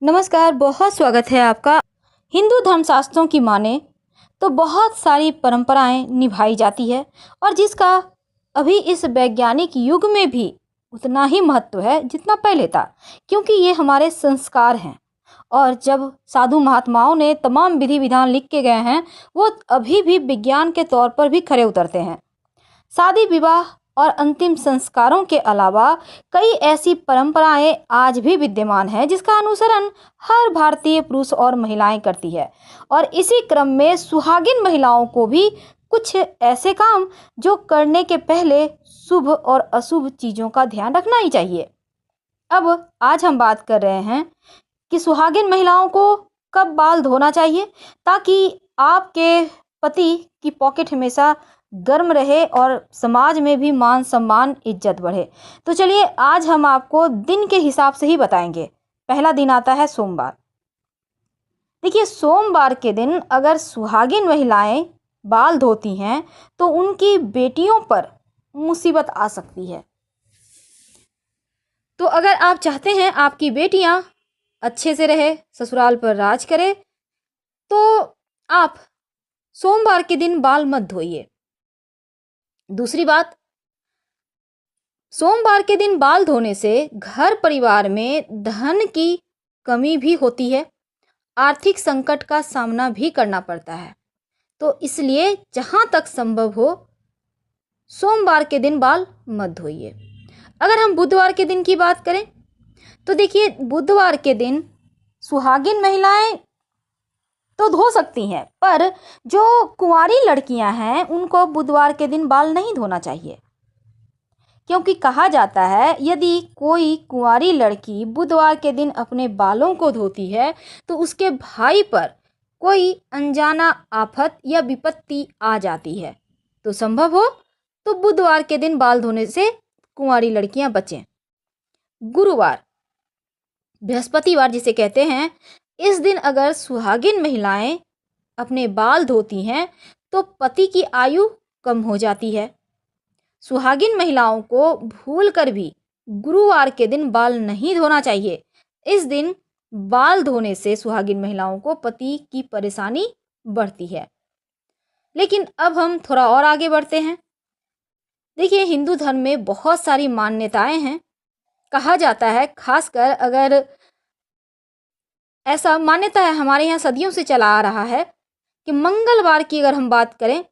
नमस्कार, बहुत स्वागत है आपका। हिंदू धर्मशास्त्रों की माने तो बहुत सारी परंपराएं निभाई जाती है और जिसका अभी इस वैज्ञानिक युग में भी उतना ही महत्व है जितना पहले था, क्योंकि ये हमारे संस्कार हैं। और जब साधु महात्माओं ने तमाम विधि विधान लिख के गए हैं, वो अभी भी विज्ञान के तौर पर भी खरे उतरते हैं। शादी विवाह और अंतिम संस्कारों के अलावा कई ऐसी परंपराएं आज भी विद्यमान हैं जिसका अनुसरण हर भारतीय पुरुष और महिलाएं करती है। और इसी क्रम में सुहागिन महिलाओं को भी कुछ ऐसे काम जो करने के पहले शुभ और अशुभ चीज़ों का ध्यान रखना ही चाहिए। अब आज हम बात कर रहे हैं कि सुहागिन महिलाओं को कब बाल धोना चाहिए ताकि आपके पति की पॉकेट हमेशा गर्म रहे और समाज में भी मान सम्मान इज्जत बढ़े। तो चलिए आज हम आपको दिन के हिसाब से ही बताएंगे। पहला दिन आता है सोमवार। देखिए, सोमवार के दिन अगर सुहागिन महिलाएं बाल धोती हैं तो उनकी बेटियों पर मुसीबत आ सकती है। तो अगर आप चाहते हैं आपकी बेटियां अच्छे से रहे, ससुराल पर राज करे, तो आप सोमवार के दिन बाल मत धोइए। दूसरी बात, सोमवार के दिन बाल धोने से घर परिवार में धन की कमी भी होती है, आर्थिक संकट का सामना भी करना पड़ता है। तो इसलिए जहाँ तक संभव हो सोमवार के दिन बाल मत धोइए। अगर हम बुधवार के दिन की बात करें तो देखिए, बुधवार के दिन सुहागिन महिलाएं तो धो सकती हैं, पर जो कुंवारी लड़कियां हैं उनको बुधवार के दिन बाल नहीं धोना चाहिए, क्योंकि कहा जाता है यदि कोई कुंवारी लड़की बुधवार के दिन अपने बालों को धोती है तो उसके भाई पर कोई अनजाना आफत या विपत्ति आ जाती है। तो संभव हो तो बुधवार के दिन बाल धोने से कुंवारी लड़कियां बचें। गुरुवार, बृहस्पतिवार जिसे कहते हैं, इस दिन अगर सुहागिन महिलाएं अपने बाल धोती हैं तो पति की आयु कम हो जाती है। सुहागिन महिलाओं को भूलकर भी गुरुवार के दिन बाल नहीं धोना चाहिए। इस दिन बाल धोने से सुहागिन महिलाओं को पति की परेशानी बढ़ती है। लेकिन अब हम थोड़ा और आगे बढ़ते हैं। देखिए, हिंदू धर्म में बहुत सारी मान्यताएं हैं। कहा जाता है, खासकर अगर ऐसा मान्यता है, हमारे यहाँ सदियों से चला आ रहा है कि मंगलवार की अगर हम बात करें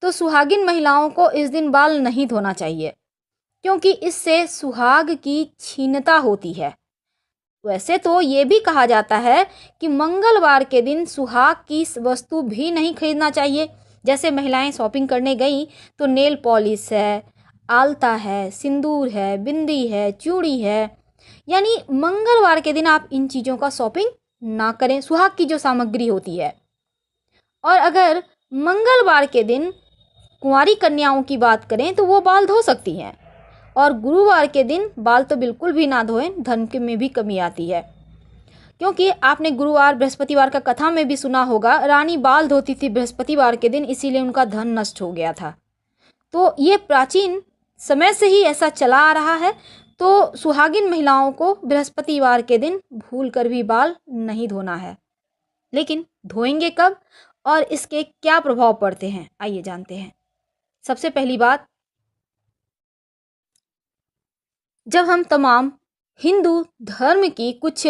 तो सुहागिन महिलाओं को इस दिन बाल नहीं धोना चाहिए, क्योंकि इससे सुहाग की क्षीणता होती है। वैसे तो ये भी कहा जाता है कि मंगलवार के दिन सुहाग की वस्तु भी नहीं खरीदना चाहिए। जैसे महिलाएं शॉपिंग करने गई तो नेल पॉलिश है, आलता है, सिंदूर है, बिंदी है, चूड़ी है, यानी मंगलवार के दिन आप इन चीज़ों का शॉपिंग ना करें, सुहाग की जो सामग्री होती है। और अगर मंगलवार के दिन कुंवारी कन्याओं की बात करें तो वो बाल धो सकती हैं। और गुरुवार के दिन बाल तो बिल्कुल भी ना धोएं, धन के में भी कमी आती है। क्योंकि आपने गुरुवार बृहस्पतिवार का कथा में भी सुना होगा, रानी बाल धोती थी बृहस्पतिवार के दिन, इसीलिए उनका धन नष्ट हो गया था। तो ये प्राचीन समय से ही ऐसा चला आ रहा है। तो सुहागिन महिलाओं को बृहस्पतिवार के दिन भूल कर भी बाल नहीं धोना है। लेकिन धोएंगे कब और इसके क्या प्रभाव पड़ते हैं, आइए जानते हैं। सबसे पहली बात, जब हम तमाम हिंदू धर्म की कुछ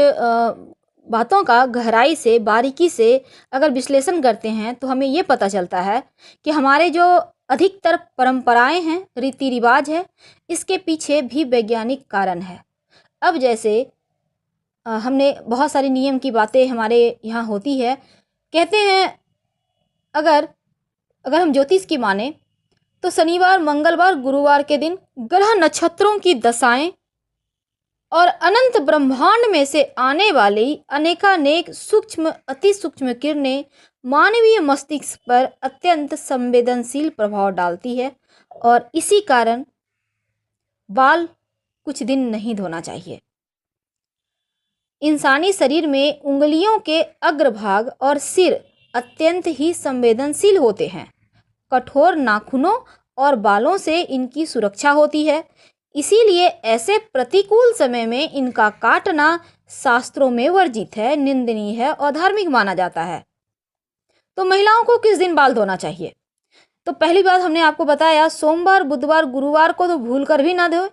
बातों का गहराई से, बारीकी से अगर विश्लेषण करते हैं तो हमें ये पता चलता है कि हमारे जो अधिकतर परंपराएं हैं, रीति रिवाज है, इसके पीछे भी वैज्ञानिक कारण है। अब जैसे हमने बहुत सारे नियम की बातें हमारे यहाँ होती है। कहते हैं अगर हम ज्योतिष की माने तो शनिवार, मंगलवार, गुरुवार के दिन ग्रह नक्षत्रों की दशाएं और अनंत ब्रह्मांड में से आने वाली अनेकानेक सूक्ष्म, अति सूक्ष्म किरणें मानवीय मस्तिष्क पर अत्यंत संवेदनशील प्रभाव डालती है और इसी कारण बाल कुछ दिन नहीं धोना चाहिए। इंसानी शरीर में उंगलियों के अग्रभाग और सिर अत्यंत ही संवेदनशील होते हैं। कठोर नाखूनों और बालों से इनकी सुरक्षा होती है। इसीलिए ऐसे प्रतिकूल समय में इनका काटना शास्त्रों में वर्जित है, निंदनीय है और धार्मिक माना जाता है। तो महिलाओं को किस दिन बाल धोना चाहिए? तो पहली बात हमने आपको बताया, सोमवार, बुधवार, गुरुवार को तो भूल कर भी ना धोए।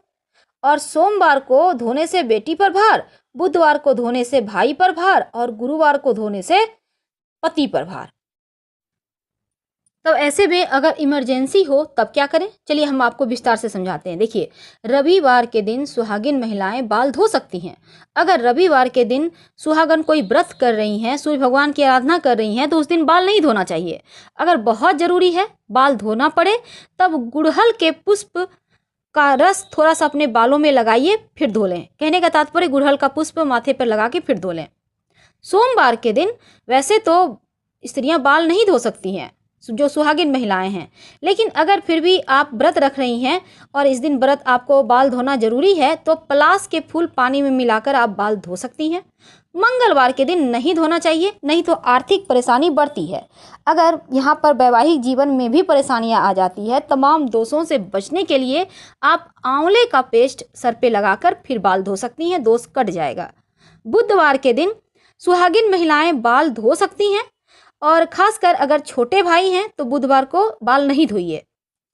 और सोमवार को धोने से बेटी पर भार, बुधवार को धोने से भाई पर भार और गुरुवार को धोने से पति पर भार। तो ऐसे में अगर इमरजेंसी हो तब क्या करें? चलिए हम आपको विस्तार से समझाते हैं। देखिए, रविवार के दिन सुहागिन महिलाएं बाल धो सकती हैं। अगर रविवार के दिन सुहागन कोई व्रत कर रही हैं, सूर्य भगवान की आराधना कर रही हैं, तो उस दिन बाल नहीं धोना चाहिए। अगर बहुत जरूरी है, बाल धोना पड़े, तब गुड़हल के पुष्प का रस थोड़ा सा अपने बालों में लगाइए, फिर धो लें। कहने का तात्पर्य गुड़हल का पुष्प माथे पर लगा के फिर धो लें। सोमवार के दिन वैसे तो स्त्रियां बाल नहीं धो सकती हैं, जो सुहागिन महिलाएं हैं, लेकिन अगर फिर भी आप व्रत रख रही हैं और इस दिन व्रत आपको बाल धोना जरूरी है, तो पलास के फूल पानी में मिलाकर आप बाल धो सकती हैं। मंगलवार के दिन नहीं धोना चाहिए, नहीं तो आर्थिक परेशानी बढ़ती है। अगर यहाँ पर वैवाहिक जीवन में भी परेशानियाँ आ जाती है, तमाम दोषों से बचने के लिए आप आंवले का पेस्ट सर पे लगाकर फिर बाल धो सकती हैं, दोष कट जाएगा। बुधवार के दिन सुहागिन महिलाएं बाल धो सकती हैं, और खासकर अगर छोटे भाई हैं तो बुधवार को बाल नहीं धोइए।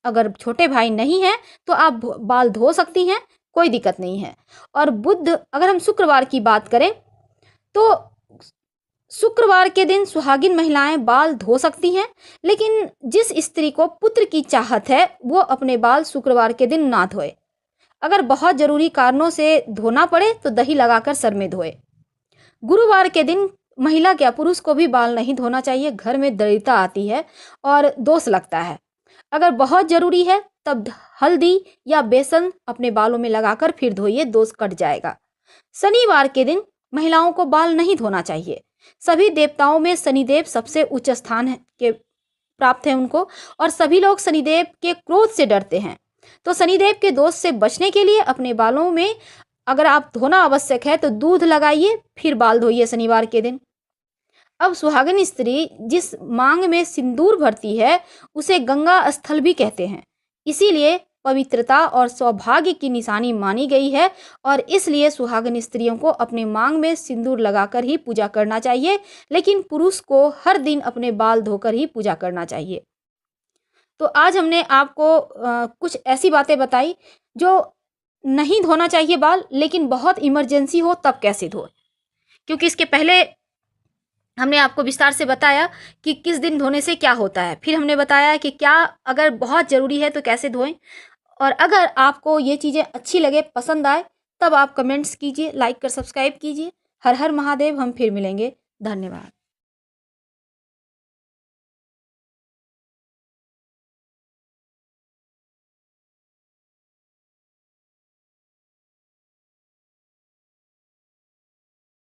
अगर छोटे भाई नहीं हैं तो आप बाल धो सकती हैं, कोई दिक्कत नहीं है। और अगर हम शुक्रवार की बात करें तो शुक्रवार के दिन सुहागिन महिलाएं बाल धो सकती हैं, लेकिन जिस स्त्री को पुत्र की चाहत है वो अपने बाल शुक्रवार के दिन ना धोए। अगर बहुत जरूरी कारणों से धोना पड़े तो दही लगाकर सर में धोए। गुरुवार के दिन महिला क्या पुरुष को भी बाल नहीं धोना चाहिए, घर में दरिद्रता आती है और दोष लगता है। अगर बहुत जरूरी है तब हल्दी या बेसन अपने बालों में लगाकर फिर धोइए, दोष कट जाएगा। शनिवार के दिन महिलाओं को बाल नहीं धोना चाहिए। सभी देवताओं में शनिदेव सबसे उच्च स्थान है के प्राप्त है उनको, और सभी लोग शनिदेव के क्रोध से डरते हैं। तो शनिदेव के दोष से बचने के लिए अपने बालों में अगर आप धोना आवश्यक है तो दूध लगाइए, फिर बाल धोइए शनिवार के दिन। अब सुहागिन स्त्री जिस मांग में सिंदूर भरती है उसे गंगा स्थल भी कहते हैं, इसीलिए पवित्रता और सौभाग्य की निशानी मानी गई है, और इसलिए सुहागिन स्त्रियों को अपने मांग में सिंदूर लगाकर ही पूजा करना चाहिए, लेकिन पुरुष को हर दिन अपने बाल धोकर ही पूजा करना चाहिए। तो आज हमने आपको कुछ ऐसी बातें बताई जो नहीं धोना चाहिए बाल, लेकिन बहुत इमरजेंसी हो तब कैसे धोए, क्योंकि इसके पहले हमने आपको विस्तार से बताया कि किस दिन धोने से क्या होता है। फिर हमने बताया कि क्या अगर बहुत ज़रूरी है तो कैसे धोएं। और अगर आपको ये चीज़ें अच्छी लगे, पसंद आए, तब आप कमेंट्स कीजिए, लाइक कर सब्सक्राइब कीजिए। हर हर महादेव। हम फिर मिलेंगे। धन्यवाद।